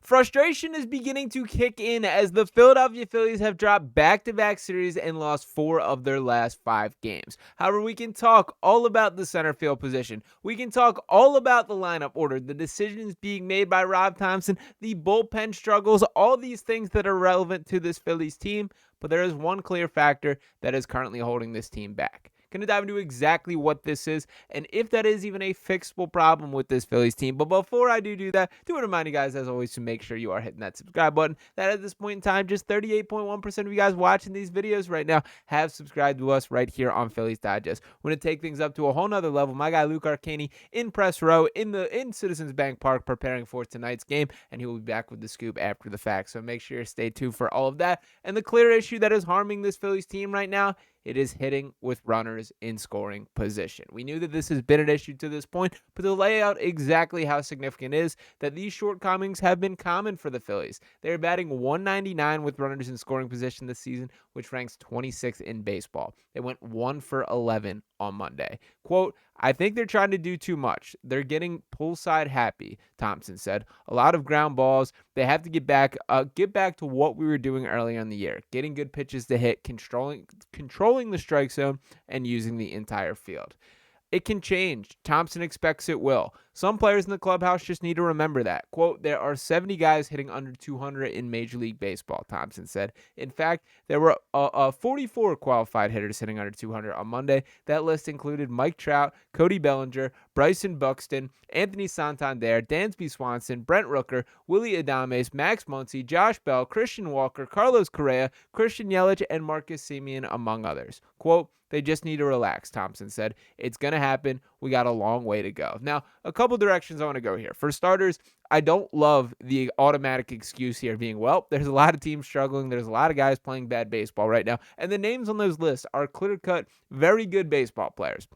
Frustration is beginning to kick in as the Philadelphia Phillies have dropped back-to-back series and lost 4 of their last 5 games. However, we can talk all about the center field position. We can talk all about the lineup order, the decisions being made by Rob Thomson, the bullpen struggles, all these things that are relevant to this Phillies team. But there is one clear factor that is currently holding this team back. Going to dive into exactly what this is and if that is even a fixable problem with this Phillies team. But before I do that, I do want to remind you guys, as always, to make sure you are hitting that subscribe button. That at this point in time, just 38.1% of you guys watching these videos right now have subscribed to us right here on Phillies Digest. We're going to take things up to a whole nother level. My guy Luke Arcani in press row in Citizens Bank Park preparing for tonight's game, and he will be back with the scoop after the fact. So make sure you stay tuned for all of that. And the clear issue that is harming this Phillies team right now, it is hitting with runners in scoring position. We knew that this has been an issue to this point, but to lay out exactly how significant it is that these shortcomings have been common for the Phillies. They're batting .199 with runners in scoring position this season, which ranks 26th in baseball. They went 1 for 11 on Monday. Quote, "I think they're trying to do too much. They're getting pull side happy," Thomson said. "A lot of ground balls. They have to get back to what we were doing earlier in the year, getting good pitches to hit, controlling the strike zone, and using the entire field. It can change. Thomson expects it will. Some players in the clubhouse just need to remember that." Quote, "There are 70 guys hitting under 200 in Major League Baseball," Thomson said. In fact, there were 44 qualified hitters hitting under 200 on Monday. That list included Mike Trout, Cody Bellinger, Bryson Buxton, Anthony Santander, Dansby Swanson, Brent Rooker, Willie Adames, Max Muncy, Josh Bell, Christian Walker, Carlos Correa, Christian Yelich, and Marcus Semien, among others. Quote, "They just need to relax," Thomson said. "It's going to happen. We got a long way to go." Now, a couple directions I want to go here. For starters, I don't love the automatic excuse here being, well, there's a lot of teams struggling. There's a lot of guys playing bad baseball right now. And the names on those lists are clear-cut, very good baseball players.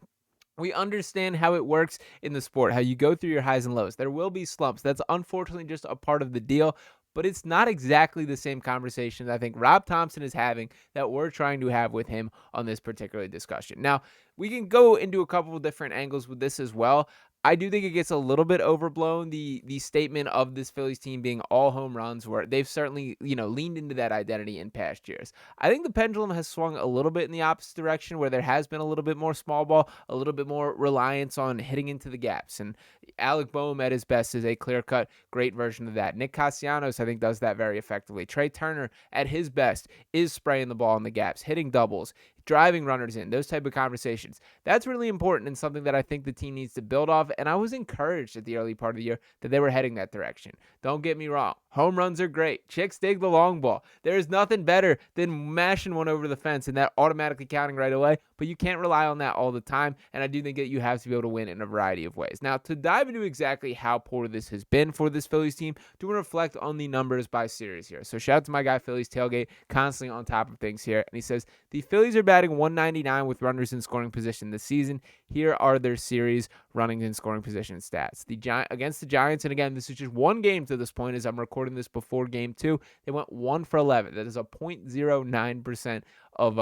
We understand how it works in the sport, how you go through your highs and lows. There will be slumps. That's unfortunately just a part of the deal. But it's not exactly the same conversation I think Rob Thomson is having that we're trying to have with him on this particular discussion. Now, we can go into a couple of different angles with this as well. I do think it gets a little bit overblown, the statement of this Phillies team being all home runs, where they've certainly, leaned into that identity in past years. I think the pendulum has swung a little bit in the opposite direction, where there has been a little bit more small ball, a little bit more reliance on hitting into the gaps. And Alec Boehm at his best is a clear-cut, great version of that. Nick Castellanos, I think, does that very effectively. Trey Turner, at his best, is spraying the ball in the gaps, hitting doubles, driving runners in, those type of conversations. That's really important and something that I think the team needs to build off, and I was encouraged at the early part of the year that they were heading that direction. Don't get me wrong. Home runs are great. Chicks dig the long ball. There's nothing better than mashing one over the fence and that automatically counting right away, but you can't rely on that all the time, and I do think that you have to be able to win in a variety of ways. Now, to dive into exactly how poor this has been for this Phillies team, do want to reflect on the numbers by series here. So shout out to my guy Phillies Tailgate, constantly on top of things here, and he says, "The Phillies are batting .199 with runners in scoring position this season. Here are their series running in scoring position stats. Against the Giants, and again, this is just one game to this point as I'm recording this before game 2, they went 1 for 11. That is a .09% of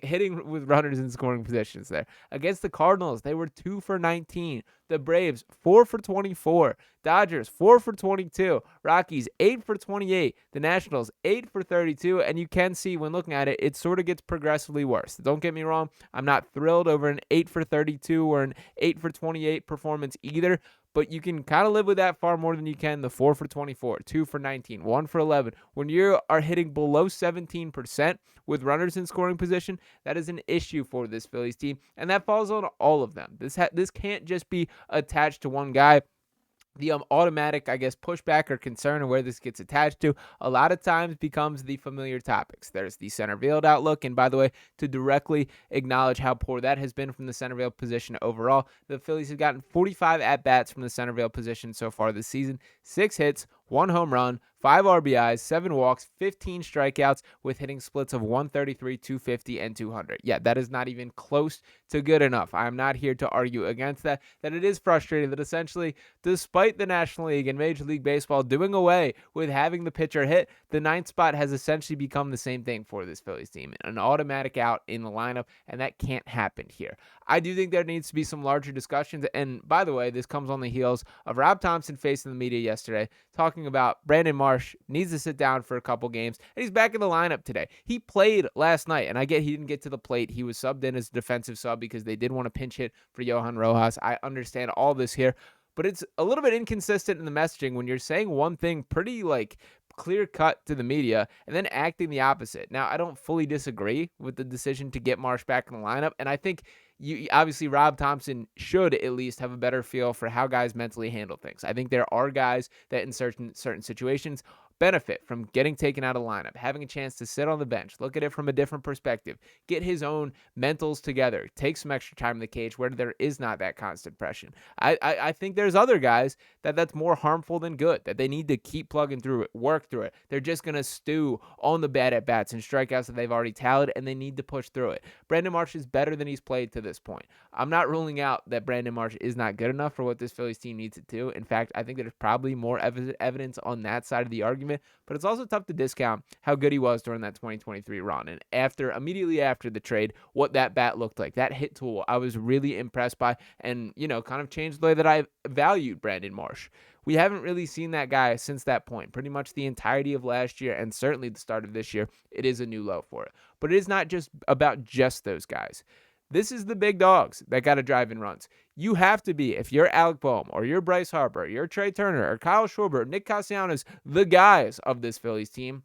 hitting with runners in scoring positions there. Against the Cardinals, they were 2 for 19. The Braves, 4 for 24. Dodgers, 4 for 22. Rockies, 8 for 28. The Nationals, 8 for 32. And you can see when looking at it, it sort of gets progressively worse. Don't get me wrong. I'm not thrilled over an 8 for 32 or an 8 for 28 performance either. But you can kind of live with that far more than you can the 4 for 24, 2 for 19, 1 for 11. When you are hitting below 17% with runners in scoring position, that is an issue for this Phillies team, and that falls on all of them. This can't just be attached to one guy. The automatic, pushback or concern of where this gets attached to a lot of times becomes the familiar topics. There's the center field outlook, and by the way, to directly acknowledge how poor that has been from the center field position overall, the Phillies have gotten 45 at-bats from the center field position so far this season, 6 hits, 1 home run, 5 RBIs, 7 walks, 15 strikeouts with hitting splits of 133, 250, and 200. Yeah, that is not even close to good enough. I'm not here to argue against that it is frustrating that essentially, despite the National League and Major League Baseball doing away with having the pitcher hit, the 9th spot has essentially become the same thing for this Phillies team. An automatic out in the lineup, and that can't happen here. I do think there needs to be some larger discussions. And by the way, this comes on the heels of Rob Thomson facing the media yesterday, talking about Brandon Marsh needs to sit down for a couple games, and he's back in the lineup today. He played last night, and I get he didn't get to the plate. He was subbed in as a defensive sub because they did want to pinch hit for Johan Rojas. I understand all this here, but it's a little bit inconsistent in the messaging when you're saying one thing pretty clear cut to the media and then acting the opposite. Now, I don't fully disagree with the decision to get Marsh back in the lineup, and I think obviously Rob Thomson should at least have a better feel for how guys mentally handle things. I think there are guys that in certain situations benefit from getting taken out of the lineup, having a chance to sit on the bench, look at it from a different perspective, get his own mentals together, take some extra time in the cage where there is not that constant pressure. I think there's other guys that's more harmful than good, that they need to keep plugging through it, work through it. They're just going to stew on the bad at-bats and strikeouts that they've already tallied, and they need to push through it. Brandon Marsh is better than he's played to this point. I'm not ruling out that Brandon Marsh is not good enough for what this Phillies team needs to do. In fact, I think there's probably more evidence on that side of the argument, but it's also tough to discount how good he was during that 2023 run. And immediately after the trade, what that bat looked like, that hit tool, I was really impressed by, and, kind of changed the way that I valued Brandon Marsh. We haven't really seen that guy since that point. Pretty much the entirety of last year and certainly the start of this year, it is a new low for it. But it is not just about just those guys. This is the big dogs that got to drive in runs. You have to be, if you're Alec Boehm or you're Bryce Harper, you're Trey Turner or Kyle Schwarber, Nick Castellanos, the guys of this Phillies team,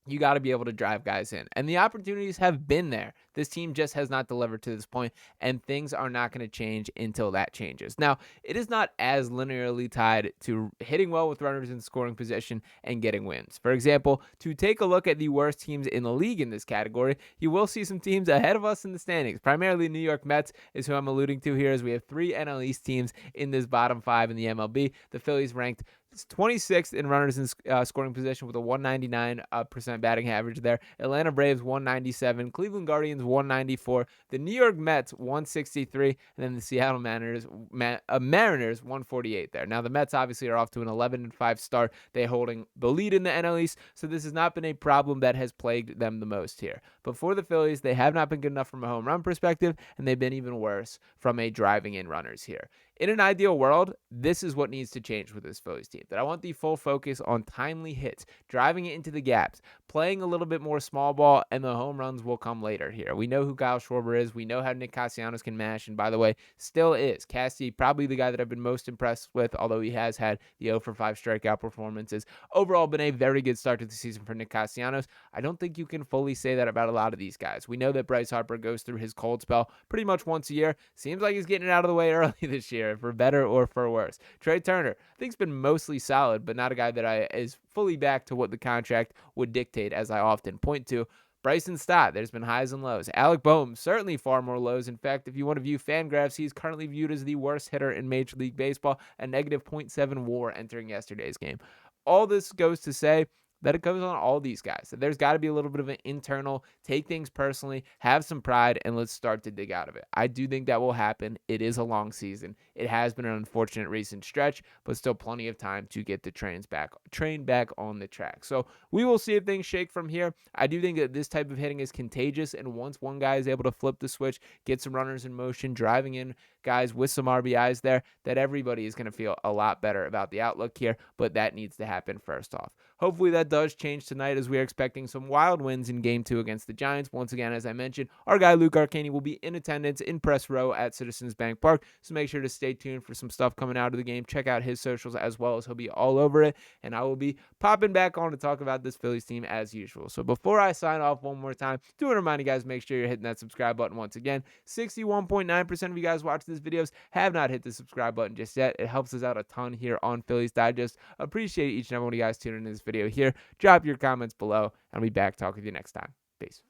you got to be able to drive guys in. And the opportunities have been there. This team just has not delivered to this point, and things are not going to change until that changes. Now, it is not as linearly tied to hitting well with runners in scoring position and getting wins. For example, to take a look at the worst teams in the league in this category, you will see some teams ahead of us in the standings. Primarily New York Mets is who I'm alluding to here, as we have 3 NL East teams in this bottom 5 in the MLB. The Phillies ranked 26th in runners in scoring position with a 199% batting average there. Atlanta Braves 197, Cleveland Guardians 194, the New York Mets 163, and then the Seattle Mariners 148 there. Now the Mets obviously are off to an 11-5 start. They're holding the lead in the NL East, so this has not been a problem that has plagued them the most here. But for the Phillies, they have not been good enough from a home run perspective, and they've been even worse from a driving in runners here. In an ideal world, this is what needs to change with this Phillies team. That I want the full focus on timely hits, driving it into the gaps, playing a little bit more small ball, and the home runs will come later here. We know who Kyle Schwarber is. We know how Nick Castellanos can mash, and by the way, still is. Cassie, probably the guy that I've been most impressed with, although he has had the 0-for-5 strikeout performances. Overall, been a very good start to the season for Nick Castellanos. I don't think you can fully say that about a lot of these guys. We know that Bryce Harper goes through his cold spell pretty much once a year. Seems like he's getting it out of the way early this year, for better or for worse. Trey Turner, I think, has been mostly solid, but not a guy that is fully back to what the contract would dictate, as I often point to. Bryson Stott, there's been highs and lows. Alec Boehm, certainly far more lows. In fact, if you want to view Fangraphs, he's currently viewed as the worst hitter in Major League Baseball, a negative .7 WAR entering yesterday's game. All this goes to say that it goes on all these guys. So there's got to be a little bit of an internal, take things personally, have some pride, and let's start to dig out of it. I do think that will happen. It is a long season. It has been an unfortunate recent stretch, but still plenty of time to get the train back on the track. So we will see if things shake from here. I do think that this type of hitting is contagious, and once one guy is able to flip the switch, get some runners in motion, driving in guys with some RBIs there, that everybody is going to feel a lot better about the outlook here, but that needs to happen first off. Hopefully that does change tonight, as we are expecting some wild wins in Game 2 against the Giants. Once again, as I mentioned, our guy Luke Arcani will be in attendance in press row at Citizens Bank Park, so make sure to stay tuned for some stuff coming out of the game. Check out his socials as well, as he'll be all over it, and I will be popping back on to talk about this Phillies team as usual. So before I sign off one more time, do want to remind you guys, make sure you're hitting that subscribe button once again. 61.9% of you guys watching these videos have not hit the subscribe button just yet. It helps us out a ton here on Phillies Digest. Appreciate each and every one of you guys tuning in this video here. Drop your comments below, and I'll be back talking with you next time. Peace.